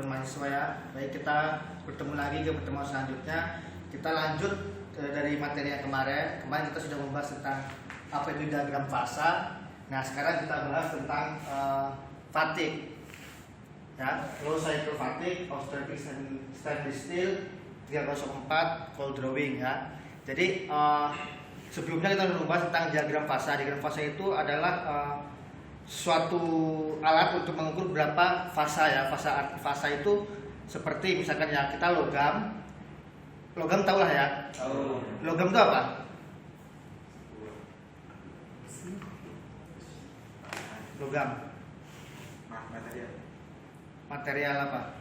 teman-teman mahasiswa ya. Baik, kita bertemu lagi ke pertemuan selanjutnya. Kita lanjut dari materi yang kemarin. Kemarin kita sudah membahas tentang apa itu diagram fasa. Nah, sekarang kita bahas tentang fatigue. Ya, low cycle fatigue, austerity stainless steel 304 cold drawing ya. Jadi sebelumnya kita sudah membahas tentang diagram fasa. Diagram fasa itu adalah suatu alat untuk mengukur berapa fasa ya. Fasa itu seperti misalkan ya kita logam tahu lah ya. Logam itu apa? Logam material apa?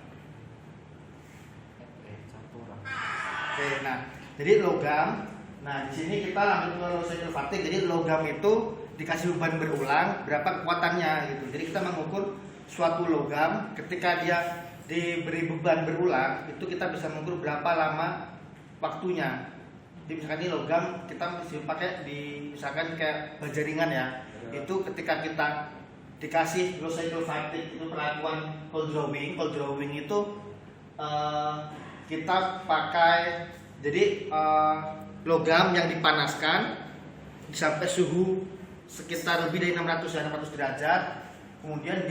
Oke, nah jadi logam. Nah di sini kita lanjut ke low cycle fatigue. Jadi logam itu dikasih beban berulang, berapa kekuatannya gitu. Jadi kita mengukur suatu logam ketika dia diberi beban berulang, itu kita bisa mengukur berapa lama waktunya. Jadi misalkan ini logam kita mesti pakai di misalkan kayak baja ringan ya. Itu ketika kita dikasih low cycle fatigue, itu perlakuan cold drawing itu kita pakai jadi logam yang dipanaskan sampai suhu sekitar lebih dari 600 derajat, kemudian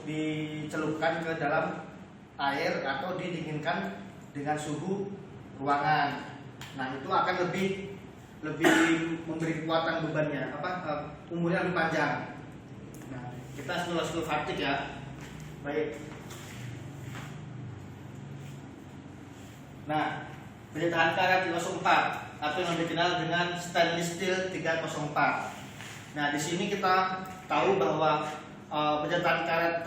dicelupkan ke dalam air atau didinginkan dengan suhu ruangan. Nah itu akan lebih memberi kekuatan bebannya, umurnya lebih panjang. Nah kita low cycle fatigue ya. Baik. Nah benda tahan karet 304 atau yang dikenal dengan stainless steel 304. Nah, di sini kita tahu bahwa baja tahan karet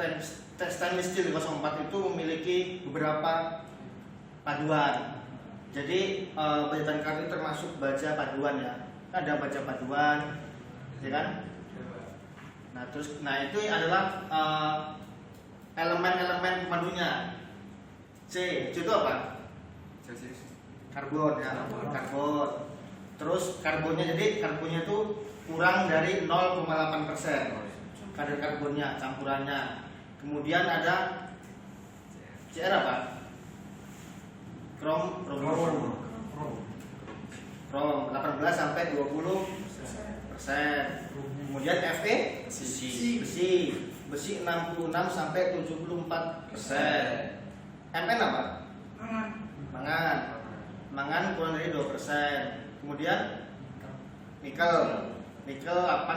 stainless steel 304 itu memiliki beberapa paduan. Jadi baja tahan karet itu termasuk baja paduan ya. Ada baja paduan, ya kan? Nah itu adalah elemen-elemen pemandunya. C itu apa? Karbon ya, karbon. Terus karbonnya, jadi karbonnya itu kurang dari 0,8% kadar karbonnya, campurannya. Kemudian ada Cr apa? Krom 18 sampai 20%. Kemudian Fe besi 66 sampai 74%. Mn apa? Mangan kurang dari 2%. Kemudian nikel 8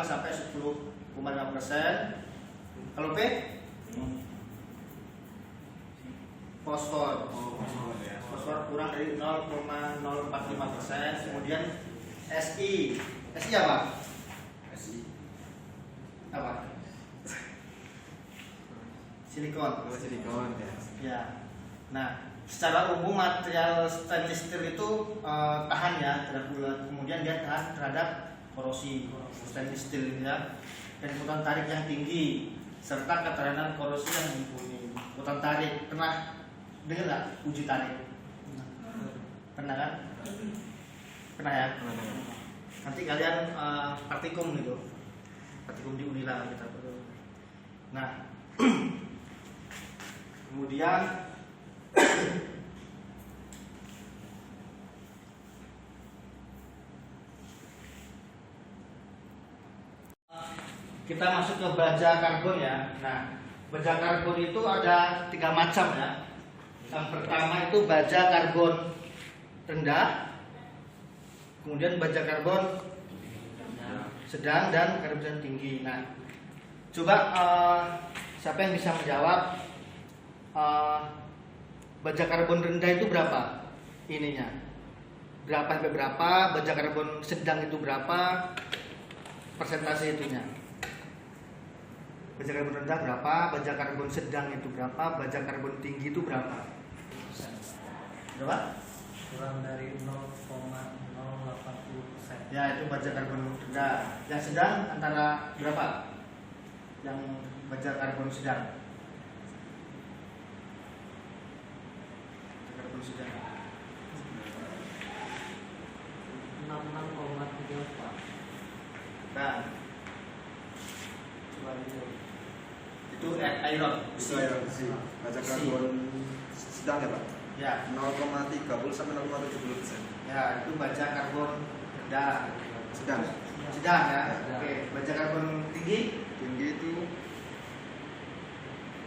sampai 10,5%. Kalau P? Fosfor kurang dari 0,045%. Kemudian Si apa? Apa? Silikon ya. Nah, secara umum material stainless steel itu tahan ya terhadap bulat. Kemudian dia tahan terhadap korosi stainless steel ya. Dan kekuatan tarik yang tinggi serta ketahanan korosi yang mumpuni. Kekuatan tarik, pernah dengar nggak uji tarik? Pernah kan? Pernah ya? Nanti kalian praktikum gitu. Praktikum di Unila kita perlu. Nah, kemudian kita masuk ke baja karbon ya. Nah, baja karbon itu ada 3 macam ya. Yang pertama itu baja karbon rendah, kemudian baja karbon sedang, dan karbon tinggi. Nah, coba siapa yang bisa menjawab baja karbon rendah itu berapa ininya? Berapa sampai berapa? Baja karbon sedang itu berapa? Persentase itunya. Baja karbon rendah berapa? Baja karbon sedang itu berapa? Baja karbon tinggi itu berapa? Berapa? Kurang dari 0,080%. Ya, itu baja karbon rendah. Yang sedang antara berapa? Yang baja karbon sedang. Karbon sedang 66,34. Nah, coba itu iron. Iron. Baja Si. karbon sedang ya Pak? Ya, 0,30 sampai 0,70%. ya itu baja karbon rendah. Sedang. Sedang ya. Oke, baja karbon tinggi. Tinggi itu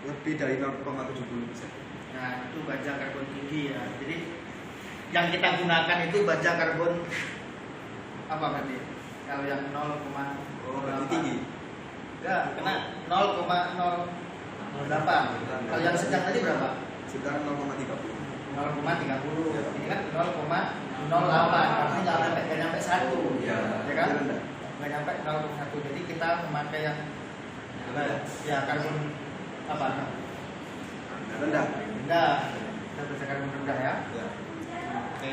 lebih dari 0,70%. Nah, itu baja karbon tinggi ya. Jadi yang kita gunakan itu baja karbon apa berarti? Kalau yang 0,08. Oh, berarti tinggi. Enggak, kena 0,08. Kalau yang sedang tadi berapa? Sedang 0,30. 0,30. Ini kan 0,08. Artinya nggak nyampe 1. Ya, Ya kan? rendah. Nggak nyampe 0,1. Jadi kita memakai yang ya karbon apa? Rendah. Rendah. Kita baca karbon rendah ya. Ya. Oke.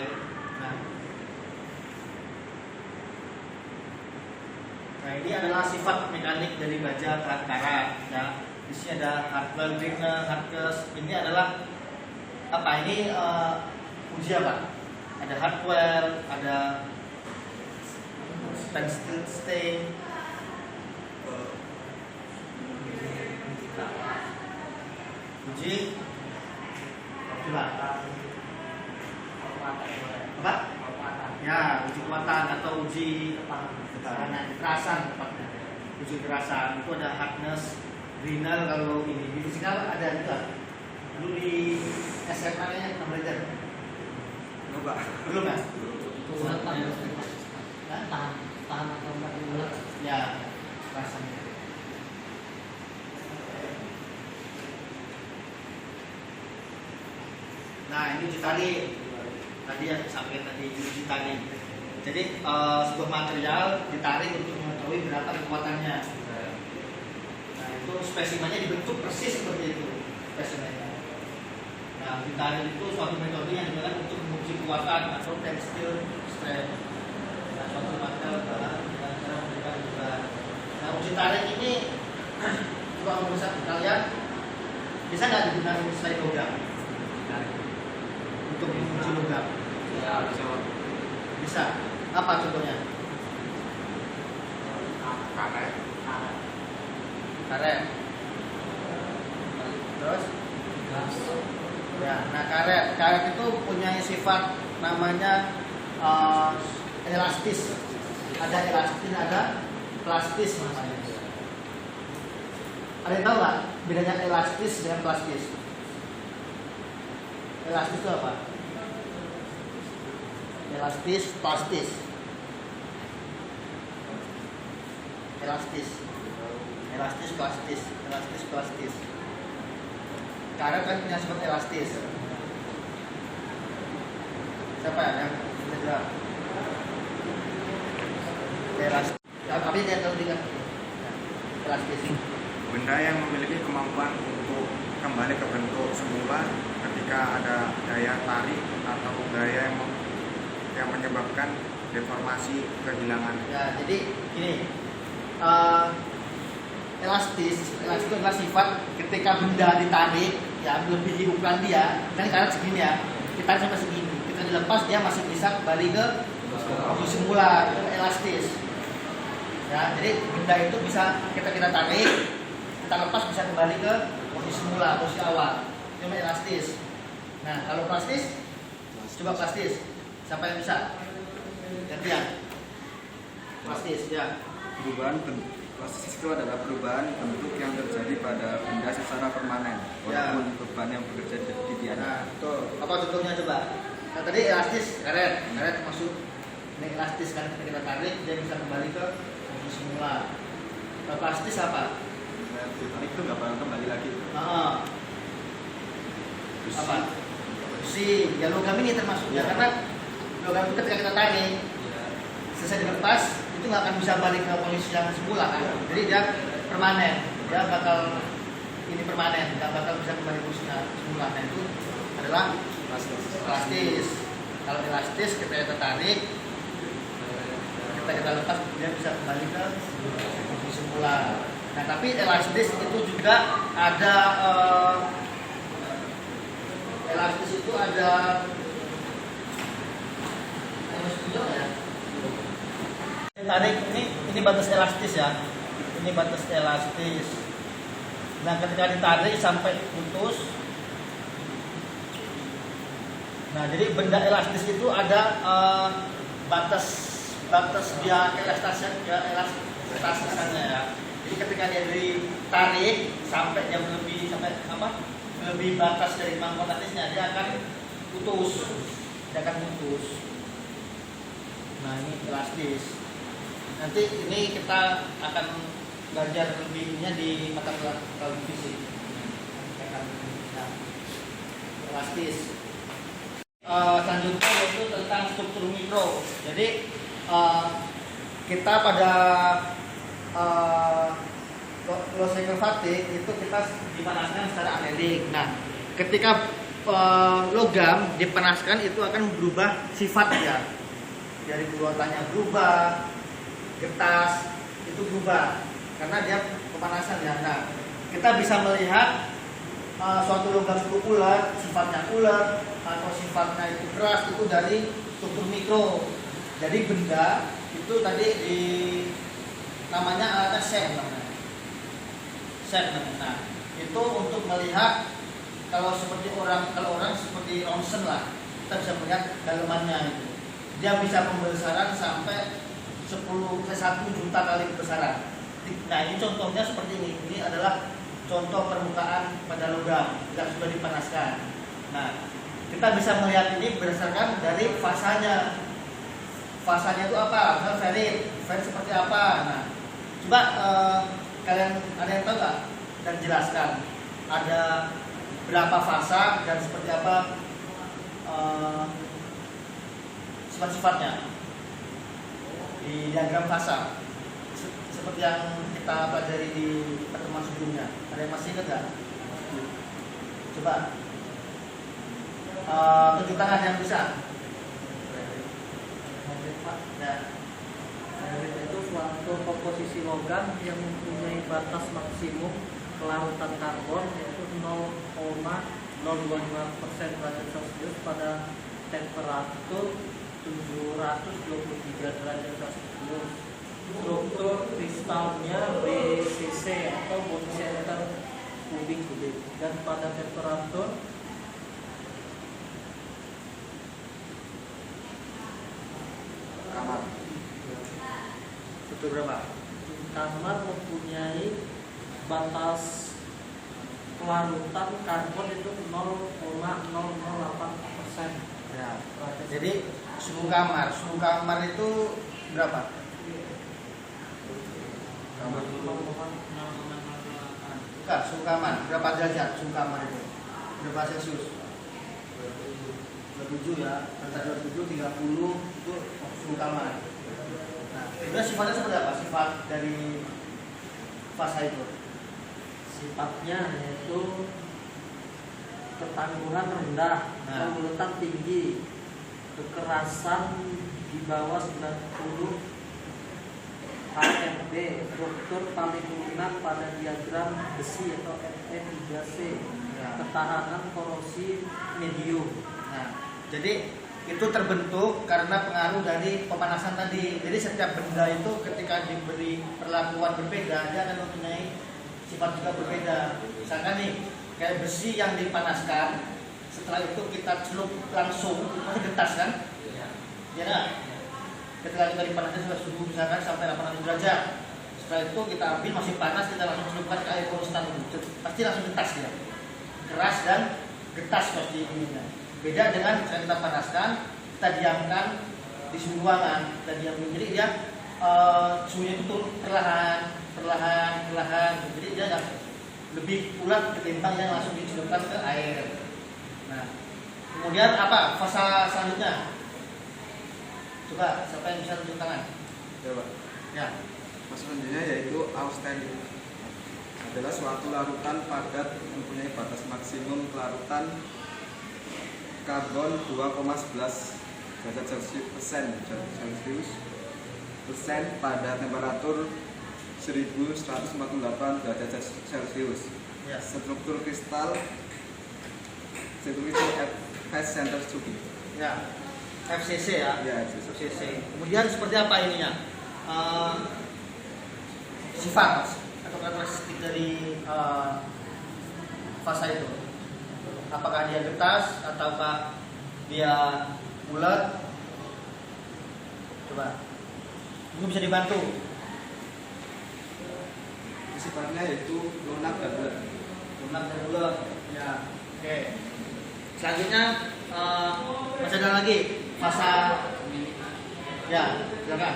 Nah, ini adalah sifat mekanik dari baja karat. Ya. Di sini ada hardware, Wigner, hardcase. Ini adalah apa? Ini uji apa? Ada hardware, ada stencil stain. Uji apa? Ya, uji kekuatan atau uji ketahanan, kekerasan tepatnya. Uji kekerasan itu ada hardness, Wigner kalau ini di fisika ada juga. Dulu di SMA nya kita belajar. Belum Pak. Belum ya? tahan atau enggak bulat. Ya, kekerasan. Nah, ini uji tadi yang sampai tadi uji tadi. Jadi sebuah material ditarik untuk mengetahui berapa kekuatannya. Nah, itu spesimennya dibentuk persis seperti itu spesimennya. Nah, uji tarik itu suatu metode yang digunakan untuk menguji kekuatan atau tensile strength. Nah, suatu material dengan cara memberikan beban. Nah, uji tarik ini coba menurut kalian bisa nggak digunakan selain logam? Untuk menguji logam. Ya, Bisa. Apa contohnya? Karet. Terus? Ya, nah karet itu punya sifat namanya elastis. Ada elastis, ada plastis namanya. Ada yang tahu nggak bedanya elastis dengan plastis? Elastis itu apa? Elastis, plastis. Elastis, plastis. Karet kan punya sifat elastis. Siapa yang bisa jawab? Elastis. Tapi dia tahu juga. Elastis. Benda yang memiliki kemampuan untuk kembali ke bentuk semula ketika ada daya tarik atau daya yang menyebabkan deformasi kehilangan. Ya, jadi gini, elastis itu adalah sifat ketika benda ditarik, ya melebihi ukuran dia, kan karet segini ya, kita sampai segini, kita dilepas dia masih bisa kembali ke posisi semula, itu elastis. Ya, jadi benda itu bisa kita tarik, kita lepas bisa kembali ke posisi semula, posisi awal, itu namanya elastis. Nah, kalau plastis, coba plastis. Siapa yang bisa? Gantian. Plastis, ya. Perubahan plastis itu adalah perubahan bentuk yang terjadi pada benda secara permanen, walaupun beban yang bekerja di dia. Nah, betul. Apa contohnya coba? Nah, tadi elastis, karet masuk. Ini elastis kan ketika kita tarik dia bisa kembali ke posisi semula. Kalau plastis apa? Ditarik itu nggak bakal kembali lagi. Apa? Besi. Ya logam ini termasuk ya, karena logam itu ketika kita tarik selesai dilepas itu nggak akan bisa balik ke posisi yang semula kan. Jadi dia permanen, dia bakal ini permanen, nggak bakal bisa kembali ke posisi semula. Nah itu adalah plastis. Kalau elastis kita tarik, kita lepas dia bisa kembali ke posisi semula. Nah tapi elastis itu juga ada elastis itu ada ya. Tarik ini batas elastis ya. Ini batas elastis. Nah ketika ditarik sampai putus Nah, jadi benda elastis itu ada batas dia elastasisannya ya. Jadi ketika dia ditarik sampai dia melebihi batas dari kemampuan elastisnya, dia akan putus. Nah, ini elastis. Nanti ini kita akan belajar lebihnya di mata pelajaran fisik. Nah, elastis. Selanjutnya yaitu tentang struktur mikro. Jadi kita pada low cycle fatigue itu kita dipanaskan secara anaerik. Nah, ketika logam dipanaskan itu akan berubah sifatnya. Dari buatannya berubah, getas itu berubah karena dia pemanasan ya. Nah, kita bisa melihat suatu logam itu ulet, sifatnya ulet atau sifatnya itu keras itu dari struktur mikro. Jadi benda itu tadi namanya alatnya shape. Nah, itu untuk melihat kalau orang seperti ronsen lah, kita bisa melihat dalamannya itu. Dia bisa pembesaran sampai 1 juta kali kebesaran. Nah, ini contohnya seperti ini. Ini adalah contoh permukaan pada logam yang sudah dipanaskan. Nah, kita bisa melihat ini berdasarkan dari fasanya. Fasanya itu apa? Misalnya ferit seperti apa? Nah, coba kalian ada yang tahu nggak? Dan jelaskan ada berapa fasa dan seperti apa sifat-sifatnya di diagram fasa seperti yang kita pelajari di pertemuan sebelumnya. Ada yang masih ingat nggak? Coba tunjuk tangan yang bisa. Ya. Itu suatu komposisi logam yang mempunyai batas maksimum kelarutan karbon yaitu 0,025% derajat Celcius pada temperatur 723 derajat Celcius. Struktur kristalnya BCC atau body center kubik dan pada temperatur Kamar. Itu berapa? kamar mempunyai batas kelarutan karbon itu 0,008%. Ya. Jadi suhu kamar itu berapa? Bukan, suhu kamar berapa derajat? Suhu kamar itu berapa Celcius? 27 ya, antara 27 30 itu suhu kamar. Nah, itu sifatnya seperti apa? Sifat dari fasa itu? Sifatnya yaitu ketangguhan rendah, kelembutan tinggi, kekerasan di bawah 90 HMB, struktur paling dominan pada diagram besi atau Fe3C, ketahanan korosi medium. Nah, jadi itu terbentuk karena pengaruh dari pemanasan tadi. Jadi setiap benda itu ketika diberi perlakuan berbeda, dia akan mempunyai sifat juga berbeda. Misalkan nih, kayak besi yang dipanaskan, setelah itu kita celup langsung, pasti getas kan? Ya nggak? Ketika kita dipanaskan sudah suhu misalkan sampai 800 derajat, setelah itu kita ambil masih panas, kita langsung celupkan ke air konstan, pasti langsung getas dia. Keras dan getas pasti ininya. Beda dengan saat kita panaskan, kita diamkan di suhu ruangan, kita diamkan, jadi dia suhunya itu turun perlahan. Jadi dia nggak lebih ulat ketimbang yang langsung dicelupkan ke air. Nah, kemudian apa fasa selanjutnya? Coba siapa yang bisa tunjuk tangan? Coba. Ya. Fase selanjutnya yaitu austenit. Adalah suatu larutan padat mempunyai batas maksimum kelarutan karbon 2,11 derajat Celcius pada temperatur 1148 derajat Celcius. Ya. Struktur kristal Fast Center Cubic. Ya. FCC ya. Ya, FCC. Kemudian seperti apa ininya? Sifat atau karakteristik dari fasa itu? Apakah dia getas ataukah dia bulat. Coba, ini bisa dibantu. Sifatnya itu lunak dan bulat. Lunak dan bulat. Ya, oke. Selanjutnya masih ada lagi fasa. Ya, silakan.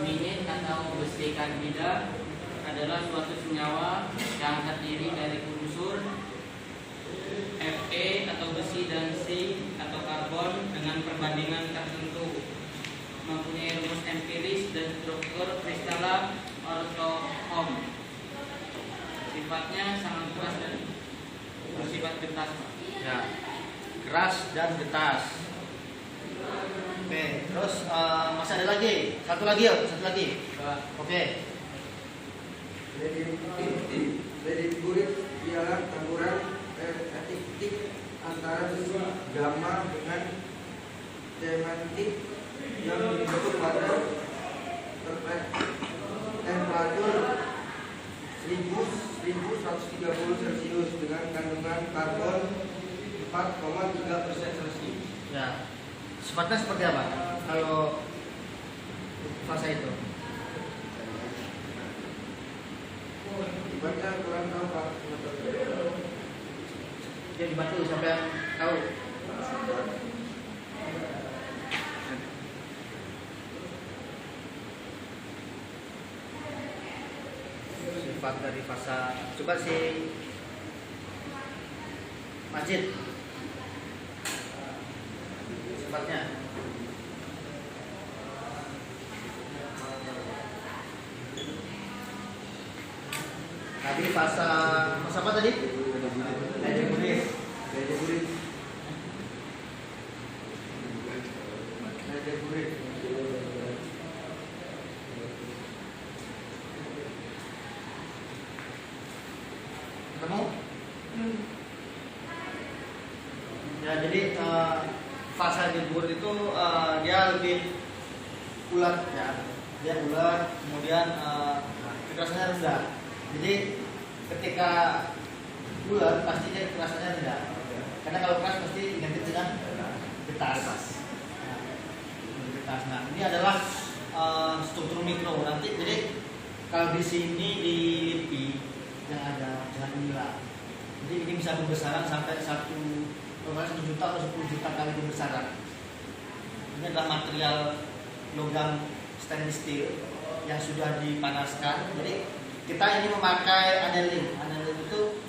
Minit atau besi karbida adalah suatu senyawa yang terdiri dari unsur Fe atau besi dan C atau karbon dengan perbandingan tertentu, mempunyai rumus empiris dan struktur kristalan ortohom. Sifatnya sangat keras dan bersifat getas. Ya, keras dan getas. Oke, terus masih ada lagi, satu lagi. Oke. Lead burit ialah campuran estetik antara besi gamma dengan cementit yang dibentuk pada temperatur 1130 Celcius dengan kandungan karbon 4,3% Celcius. Ya. Sifatnya seperti apa? Kalau fasa itu? Dibaca kurang tahu Pak. Ya dibantu sampai tahu. Sifat dari fasa. Coba si Majid. Sifatnya. Tadi fasa apa tadi? Lead burit. Ketemu? Ya, jadi fasa lead burit itu dia lebih ulat ya. Dia ulat, kemudian kekerasannya rendah. Jadi ketika bulat pasti dia kekerasannya rendah. Karena kalau keras pasti identik dengan getas. Nah, getas. Nah, ini adalah struktur mikro nanti. Jadi kalau di sini di LIPI yang ada jangan hilang. Jadi ini bisa pembesaran sampai 1 juta atau 10 juta kali pembesaran. Ini adalah material logam stainless steel yang sudah dipanaskan. Jadi kita ini memakai aniline. Aniline itu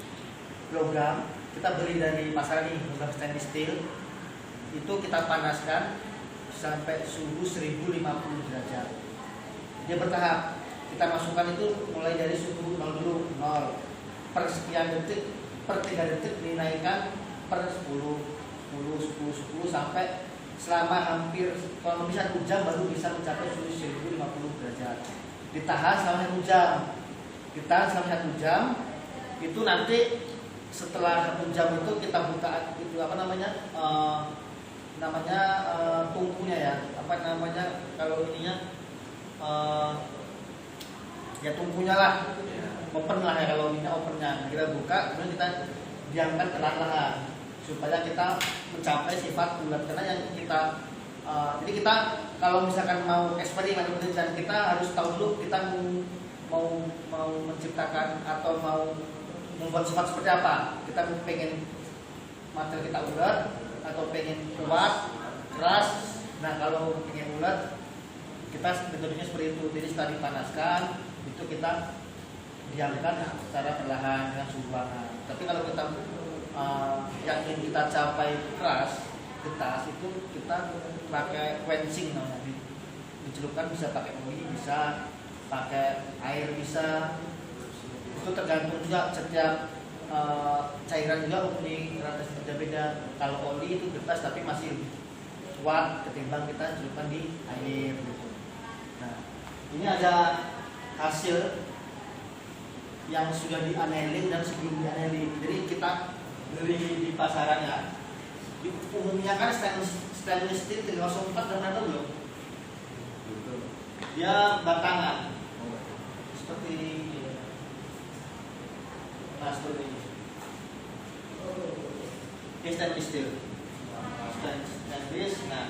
logam. Kita beli dari pasar ini, logam stainless steel. Itu kita panaskan sampai suhu 1050 derajat. Dia bertahap. Kita masukkan itu mulai dari suhu 0 dulu, 0. Per sekian detik, per 3 detik dinaikkan per 10 sampai selama hampir kalau bisa 1 jam baru bisa mencapai suhu 1050 derajat. Ditahan selama 1 jam. Ditahan selama 1 jam. Itu nanti setelah 1 jam itu kita buka itu apa namanya? Tungkunya ya. Apa namanya kalau ininya ya tungkunya lah. Open lah ya kalau ini opennya. Kita buka kemudian kita diamkan perlahan-lahan supaya kita mencapai sifat bulat. Karena yang kita jadi kita kalau misalkan mau eksperimen dan kita harus tahu dulu kita mau menciptakan atau mau membuat sifat seperti apa. Kita pengen material kita bulat atau pengen kuat, keras. Nah kalau pengen bulat kita metodenya seperti itu. Jadi setelah dipanaskan itu kita diamkan secara perlahan dengan suhu ruangan. Tapi kalau kita yang ingin kita capai keras, getas itu kita pakai quenching namanya. Dicelupkan bisa pakai oli, bisa pakai air, bisa. Itu tergantung juga setiap cairan juga mempunyai keratan berbeda-beda. Kalau oli itu getas tapi masih kuat ketimbang kita celupkan di air. Nah, ini ada hasil yang sudah dianalin dan sebelum dianalin. Jadi kita beli di pasaran ya. Di umumnya kan stainless steel 304 dan ada belum? Dia batangan. Seperti ini. Nah, seperti ini. Ini stainless steel. stainless. Nah,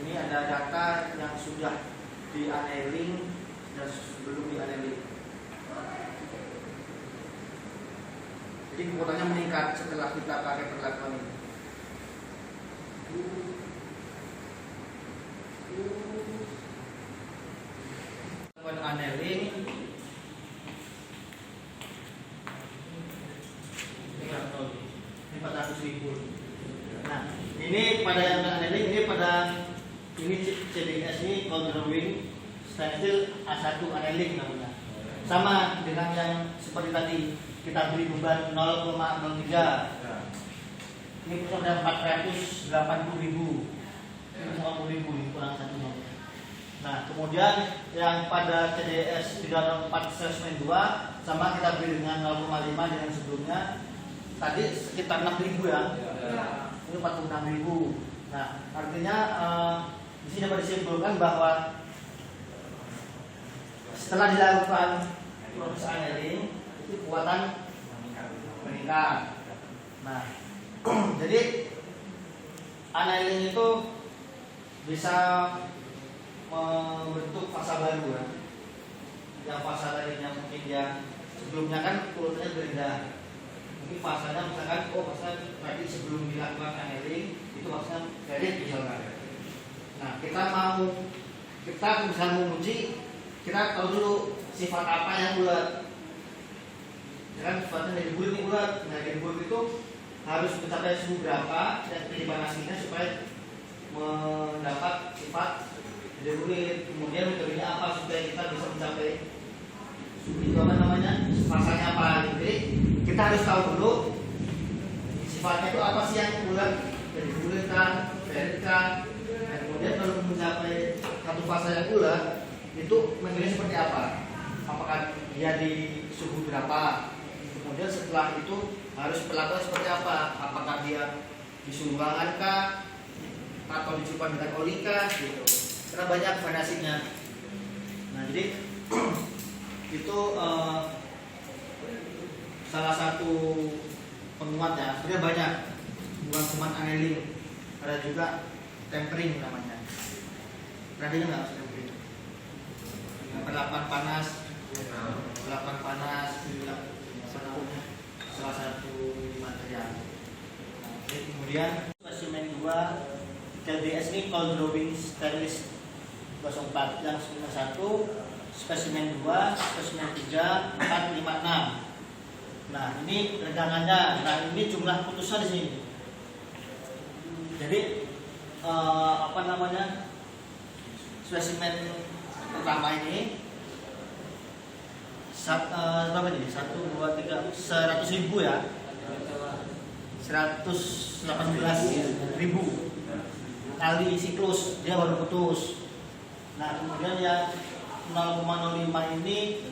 ini ada data yang sudah di-annealing dan sebelum di-annealing. Jadi kekuatannya meningkat setelah kita pakai perlakuan ini. Perlakuan annealing ini 400.000. Nah, ini pada yang annealing, ini pada ini CDS ini cold drawing stainless steel A1 annealing namanya. Sama dengan yang seperti tadi kita beri beban 0,03. Ini sudah 480.000. 480.000 kurang 1. Nah, kemudian yang pada CDS 304/2 sama kita beri dengan 0,5 dengan sebelumnya. Tadi sekitar 6.000 ya. Ini 46.000. Nah, artinya di sini dapat disimpulkan bahwa setelah dilakukan proses annealing itu kekuatan meningkat. Nah, jadi annealing itu bisa membentuk fasa baru ya. Yang fasa tadinya mungkin yang sebelumnya kan urutannya berbeda. Mungkin fasanya misalkan fasa tadi sebelum dilakukan annealing itu fasanya valid misalkan. Nah, kita bisa menguji, kita tahu dulu sifat apa yang bulat. Ya kan sifatnya dari bulat ini bulat. Nah, dari bulat itu harus mencapai suhu berapa dan dipanasinya supaya mendapat sifat dari bulat. Kemudian metodenya apa supaya kita bisa mencapai suhu itu apa namanya? Fasanya apa? Jadi kita harus tahu dulu sifatnya itu apa sih yang bulat, dari bulat kan, valid kan. Dan kemudian kalau mencapai satu fase yang bulat itu metodenya seperti apa? Apakah dia di suhu berapa? Kemudian setelah itu harus perlakuan seperti apa? Apakah dia di suhu ruangan kah? Atau dicukupan dengan oli kah? Gitu. Karena banyak variasinya. Nah, jadi itu salah satu penguat ya. Sebenarnya banyak, bukan cuma annealing, ada juga tempering namanya. Pernah dengar nggak tempering? Perlakuan panas, juga salah satu material. Nah, kemudian spesimen 2 CDS ini cold drawing stainless 04 yang 1, spesimen 2, spesimen 3, 4, 5, 6. Nah, ini regangannya. Nah, ini jumlah putusnya di sini. Jadi apa namanya? Spesimen pertama ini berapa nih? 1, 2, 3, 100.000 ya. 118.000 kali siklus dia baru putus. Nah, kemudian yang 0,05 ini,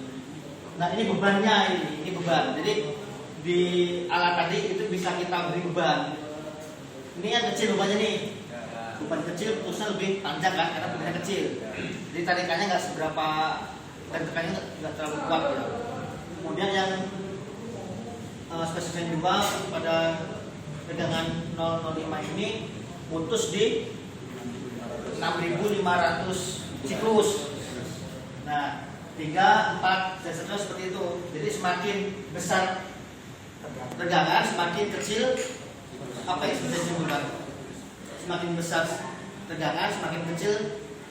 nah ini bebannya ini beban. Jadi di alat tadi itu bisa kita beri beban. Ini yang kecil bebannya nih. Beban kecil putusnya lebih panjang kan karena bebannya kecil. Jadi tarikannya nggak seberapa, dan tekannya nggak terlalu kuat ya. Kemudian yang spesimen 2 pada tegangan 0,05 ini putus di 6.500 siklus. Nah, 3, 4 dan seterusnya seperti itu. Jadi semakin besar tegangan, semakin kecil apa yang bisa disebutkan? Semakin besar tegangan, semakin kecil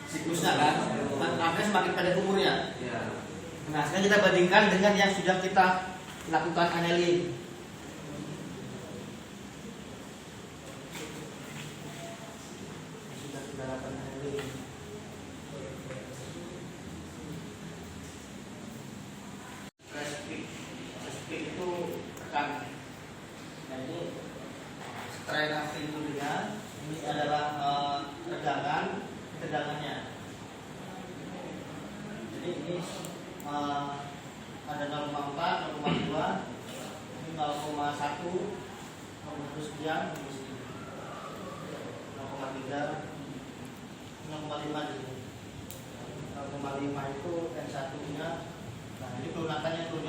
siklusnya kan? Artinya semakin pendek umurnya. Nah, sekarang kita bandingkan dengan yang sudah kita lakukan annealing. Sudah kita lakukan annealing. Spek itu tekan. Nah, ini strain amplitude-nya. Ini adalah tegangannya. Jadi ini ada 0,4, 0,2, ini 0,1, 0,1 sekian, 0,3, 0,5 di sini. 0,5 itu N1-nya. Nah, ini pelunakannya itu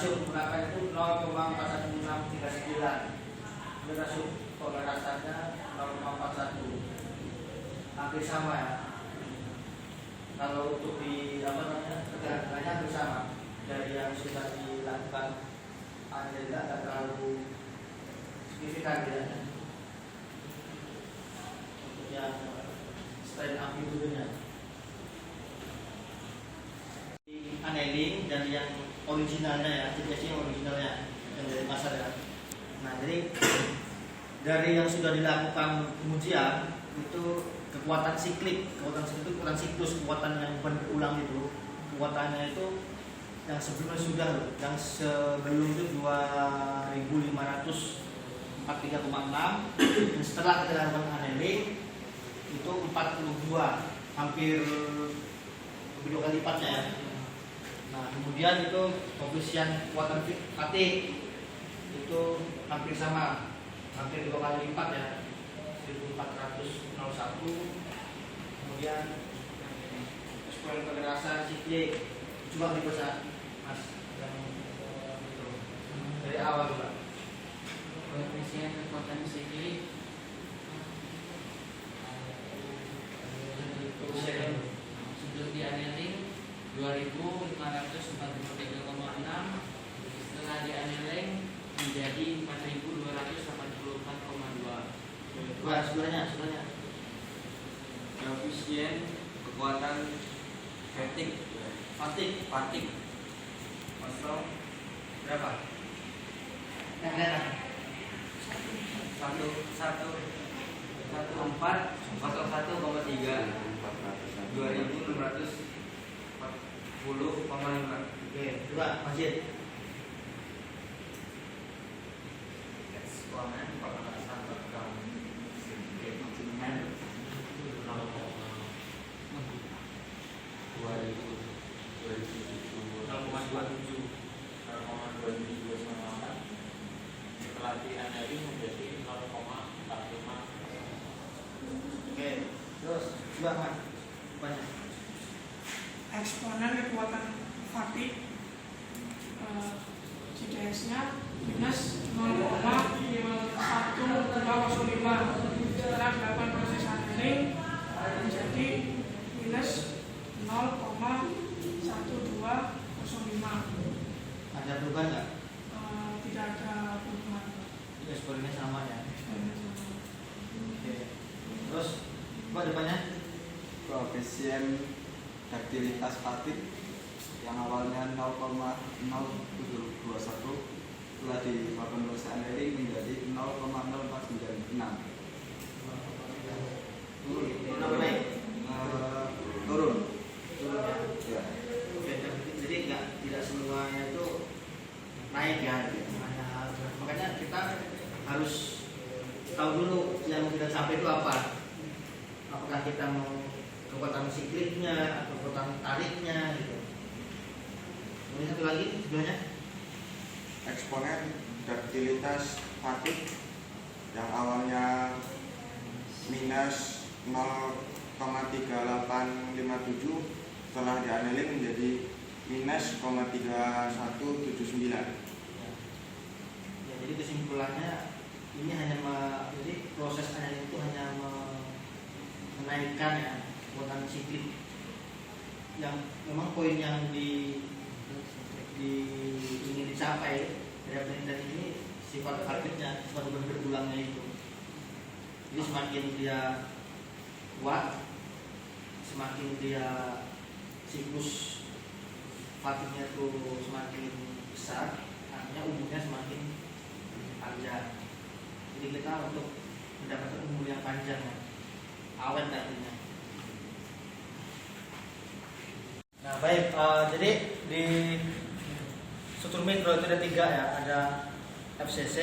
rasio menggunakan itu 0,41639. Ini rasio pemerasannya 0,41. Hampir sama ya. Kalau untuk di keterangannya hampir sama dari yang sudah dilakukan, tidak terlalu signifikan bedanya. Untuk yang strain amfibinya, annealing dan yang originalnya ya, jenisnya originalnya yang dari pasar ya. Nah, jadi dari yang sudah dilakukan pengujian itu kekuatan siklik itu kekuatan siklus, kekuatan yang berulang itu, kekuatannya itu yang sebelumnya sudah loh, yang sebelum itu 2543,6, dan setelah kita lakukan annealing itu 42, hampir 2 kali lipatnya ya. Nah, kemudian itu koefisien kekuatan fatigue itu hampir sama, hampir 2 kali lipat ya, 1401. Kemudian eksponen kekerasan siklik, coba dibaca Mas yang itu dari awal juga. Koefisien kekuatan siklik sejak di annealing 2543,6, setelah di annealing menjadi 4284,2. Sebenarnya Koefisien kekuatan fatigue kosong berapa? yang lain 2640,5. oke, coba Masjid. Eksponen pemerasan rekam 0,27 setelah di annealing menjadi 0,45. Oke, terus coba Mas banyak. Eksponen kekuatan fatigue CDS-nya minus 0,1205. Setelah dilakukan proses annealing menjadi minus 0,1205. Ada perubahan nggak? Tidak ada perubahan. Eksponennya sama ya. Eksponennya sama. Oke. Terus coba depannya. Koefisien daktilitas fatigue yang awalnya 0,0721 setelah dilakukan proses annealing menjadi 0,0496. Kenapa naik? Turun. Turun ya. Ya. Oke, jadi tidak semuanya itu naik ya. Makanya kita harus tahu dulu yang kita capai itu apa. Apakah kita mau kekuatan sikliknya atau kekuatan tariknya gitu. Kemudian satu lagi sebelumnya Eksponen daktilitas fatigue yang awalnya minus 0,3857 setelah diannealing menjadi minus 0,3179. ya, jadi kesimpulannya ini hanya jadi proses annealing itu hanya menaikkan ya kekuatan siklik yang memang poin yang ingin dicapai dari penelitian ini, sifat fatigue-nya, sifat berulangnya itu. Jadi semakin dia kuat, semakin dia siklus fatigue-nya itu semakin besar, artinya umurnya semakin panjang. Jadi kita untuk mendapatkan umur yang panjang, awet artinya. Nah baik, jadi di struktur mikro itu ada 3 ya, ada FCC,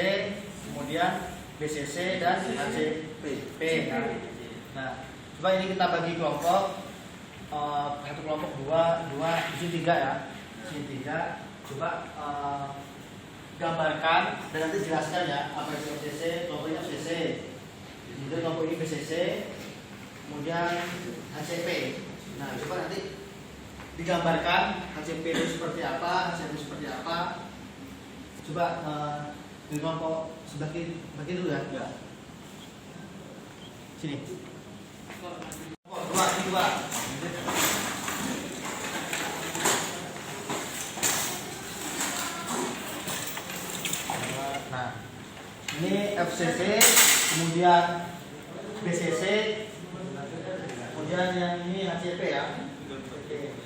kemudian BCC dan HCP. Nah, coba ini kita bagi kelompok, satu kelompok dua, di sini 3 ya, di sini 3. Coba gambarkan dan nanti jelaskan ya apa itu FCC, kelompok ini FCC, kemudian kelompok ini BCC, kemudian HCP. Nah, coba nanti digambarkan HCP itu seperti apa, HCP seperti apa, Coba di kelompok sebelah kiri, dulu ya. Ya. Sini. Dua, ini dua. Nah, ini FCC, kemudian BCC, kemudian yang ini ACP ya. Oke.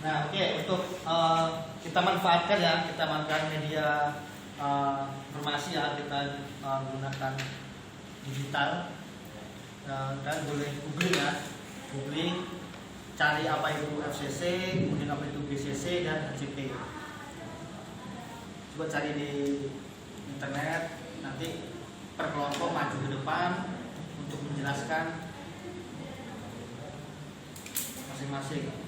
Nah, oke, untuk kita manfaatkan media informasi ya, kita menggunakan digital. Dan boleh googling ya, cari apa itu FCC, kemudian apa itu BCC dan ACP. Coba cari di internet, nanti per kelompok maju ke depan untuk menjelaskan masing-masing.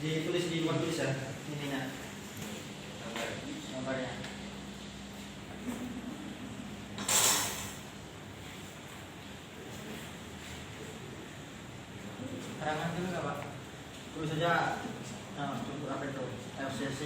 Ditulis di luar tulisan ininya, gambarnya. Karangan dulu nggak Pak? Tulis saja. Nah, struktur apa itu? FCC.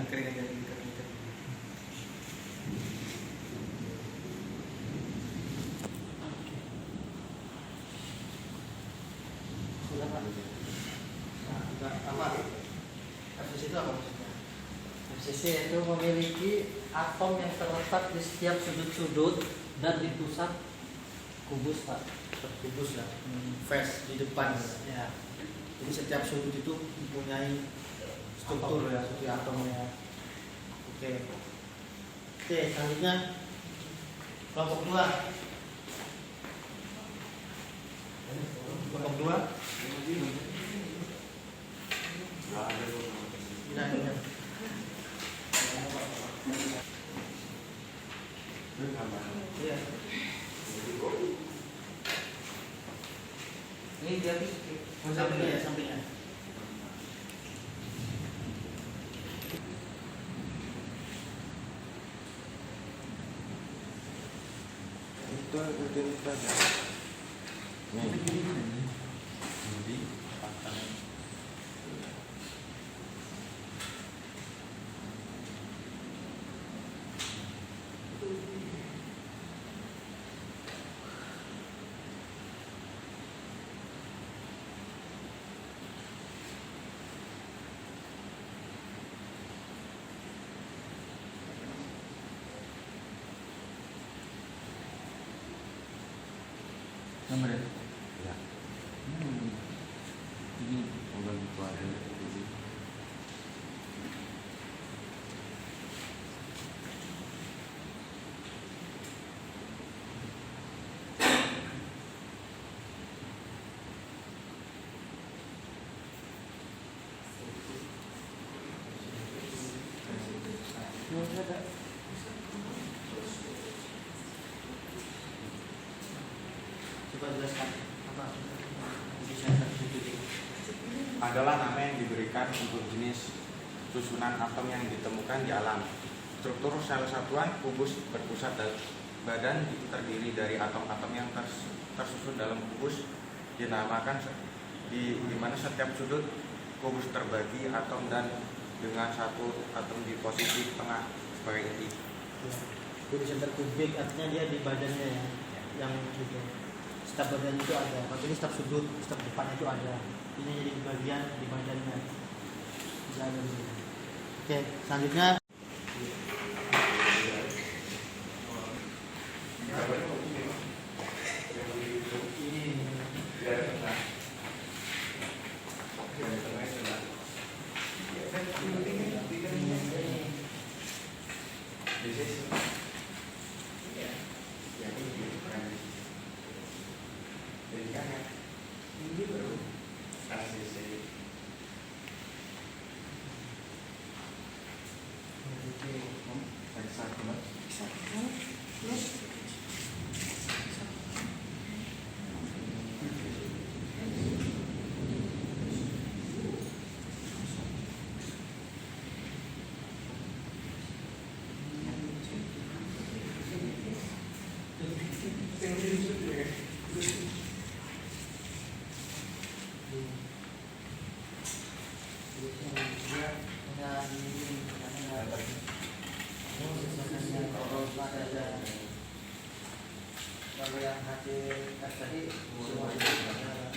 Kering aja, kering. Sudah Pak. Nah, apa? FCC itu apa maksudnya? FCC itu memiliki atom yang terletak di setiap sudut-sudut dan di pusat kubus Pak. Kubus ya, face di depan ya. Jadi setiap sudut itu mempunyai struktur ya, seperti atomnya. Oke, selanjutnya kelompok 2. Kelompok 2. Nah, ini. Iya. Ini dia Sampingnya ya, sampingnya. Itu rutinitas ya. Nomor ya? Ya. Ini enggak gitu aja. Coba jelaskan apa di center bukit. Adalah nama yang diberikan untuk jenis susunan atom yang ditemukan di alam. Struktur sel satuan kubus berpusat badan itu terdiri dari atom-atom yang tersusun dalam kubus dinamakan di mana setiap sudut kubus terbagi atom dan dengan satu atom di posisi tengah sebagai inti. Jadi center kubik artinya dia di badannya ya, yang gitu. Setiap badan itu ada, kalau ini setiap sudut, setiap depan itu ada. Ini jadi bagian di badannya. Bisa ada di sini. Oke, selanjutnya kalau yang hasil tes tadi semua itu ada.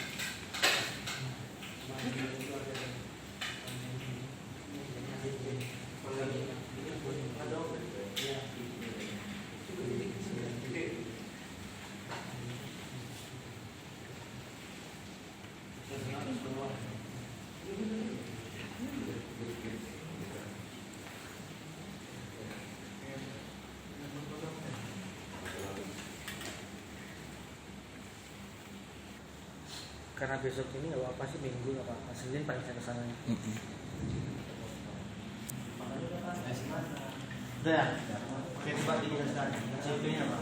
Karena besok ini nggak apa sih, minggu nggak apa-apa, Senin paling saya kesana. Udah ya? Oke, coba dijelaskan. CP-nya apa?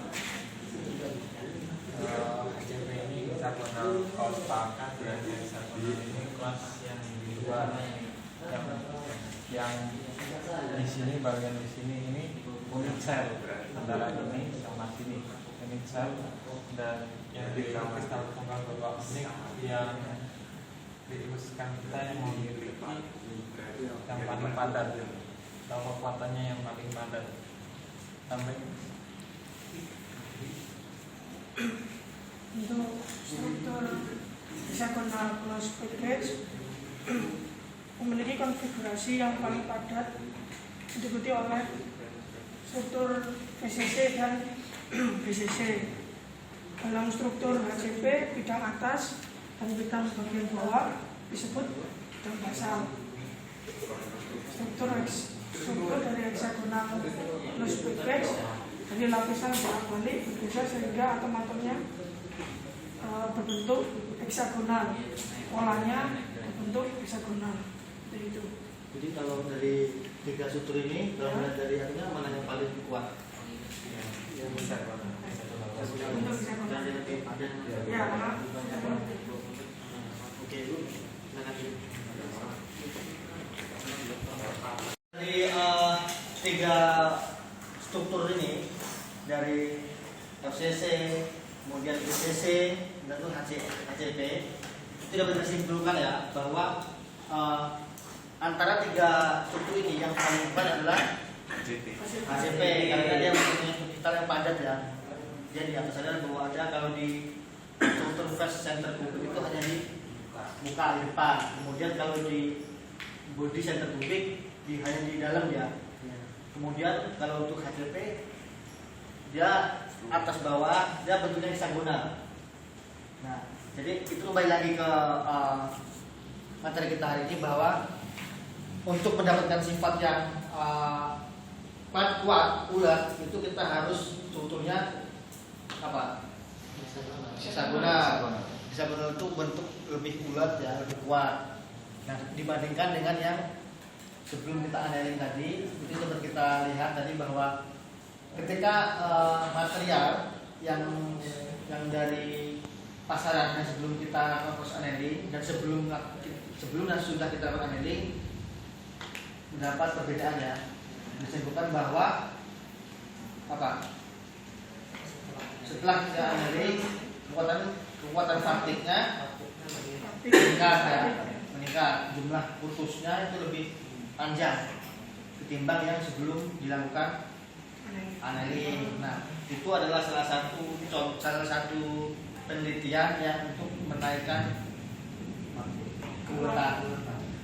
HCP ini hexagonal kontak dan hexagonal ini kelas yang dua yang di sini bagian di sini ini unit sel antara ini sama sini unit sel, dan yang di kristal tunggal berbasis yang diusahakan kita yang memiliki yang paling padat atau kekuatannya yang paling padat sampai Untuk struktur hexagonal closed package memiliki konfigurasi yang paling padat, diikuti oleh struktur VCC dan BCC. Dalam struktur HCP, bidang atas dan bidang bagian bawah disebut bidang basal. Struktur dari hexagonal closed package dari lapisan bolak-balik berbeda sehingga atom-atomnya berbentuk heksagonal, polanya berbentuk heksagonal. Itu. Jadi kalau dari tiga struktur ini, kalau melihat dari artinya mana yang paling kuat? yang besar mana? Bentuk heksagonal. Dan yang lebih padat. Ya, maaf. Oke, silakan. Dari tiga struktur ini, dari FCC, kemudian BCC, dan HCP, itu dapat disimpulkan ya bahwa antara tiga struktur ini yang paling kuat adalah HCP, karena dia mempunyai struktur yang padat ya. Dia di atas sadar bahwa ada kalau di struktur face center kubik itu hanya di muka di depan, kemudian kalau di body center kubik hanya di dalam ya. Kemudian kalau untuk HCP dia atas bawah dia bentuknya heksagonal. Jadi itu kembali lagi ke materi kita hari ini, bahwa untuk mendapatkan sifat yang kuat, ulat, itu kita harus strukturnya apa? Hexagona. Hexagona itu bentuk lebih ulat ya, lebih kuat. Nah, dibandingkan dengan yang sebelum kita analisis tadi, itu seperti kita lihat tadi bahwa ketika material yang dari pasaran yang sebelum kita lakukan proses annealing dan sebelum dan sudah kita lakukan annealing mendapat perbedaannya, disebutkan bahwa apa? Setelah kita annealing, kekuatan partiknya meningkat, jumlah putusnya itu lebih panjang ketimbang yang sebelum dilakukan annealing. Nah, itu adalah salah satu penelitian yang untuk menaikkan keulatan.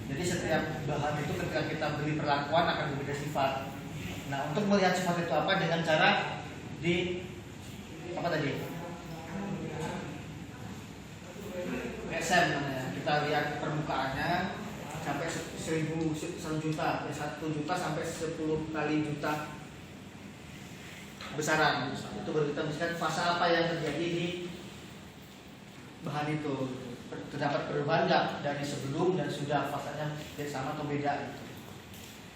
Jadi setiap bahan itu ketika kita beri perlakuan akan berbeda sifat. Nah, untuk melihat sifat itu apa, dengan cara di apa tadi? PSM namanya. Kita lihat permukaannya sampai 1 juta sampai 10 kali juta besaran. Itu baru kita misalkan fase apa yang terjadi di bahan itu, terdapat perubahan nggak dari sebelum dan sudah, fasanya sama atau beda gitu.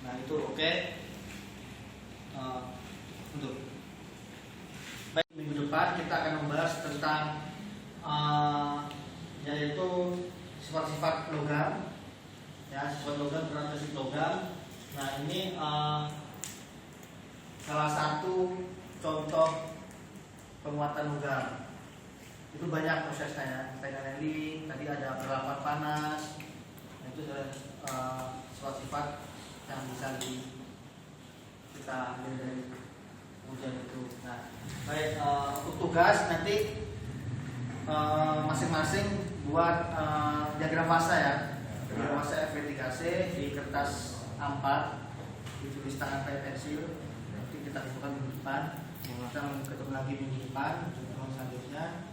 Nah itu oke. Untuk baik, minggu depan kita akan membahas tentang yaitu sifat-sifat logam, ya, sifat logam, karakteristik logam. Nah ini salah satu contoh penguatan logam. Itu banyak prosesnya ya. Annealing, tadi ada perlakuan panas. Nah, itu sifat-sifat yang bisa kita ambil dari ujian itu. Nah, baik, untuk tugas nanti masing-masing buat diagram fase ya. Diagram fase FV3C di kertas A4, ditulis tangan pakai pensil. Nanti kita lakukan minggu depan. Kita ketemu lagi minggu depan pertemuan selanjutnya.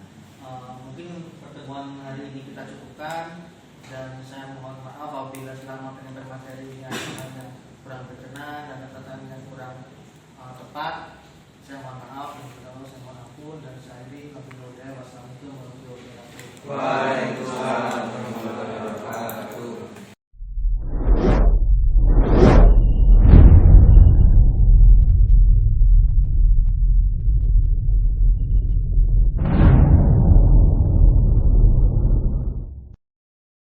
Mungkin pertemuan hari ini kita cukupkan, dan saya mohon maaf apabila selama penyampaian materi yang kurang berkenan dan catatan yang kurang tepat. Saya mohon maaf, dan saya mohon ampun, dan saya ini wassalamualaikum warahmatullahi wabarakatuh.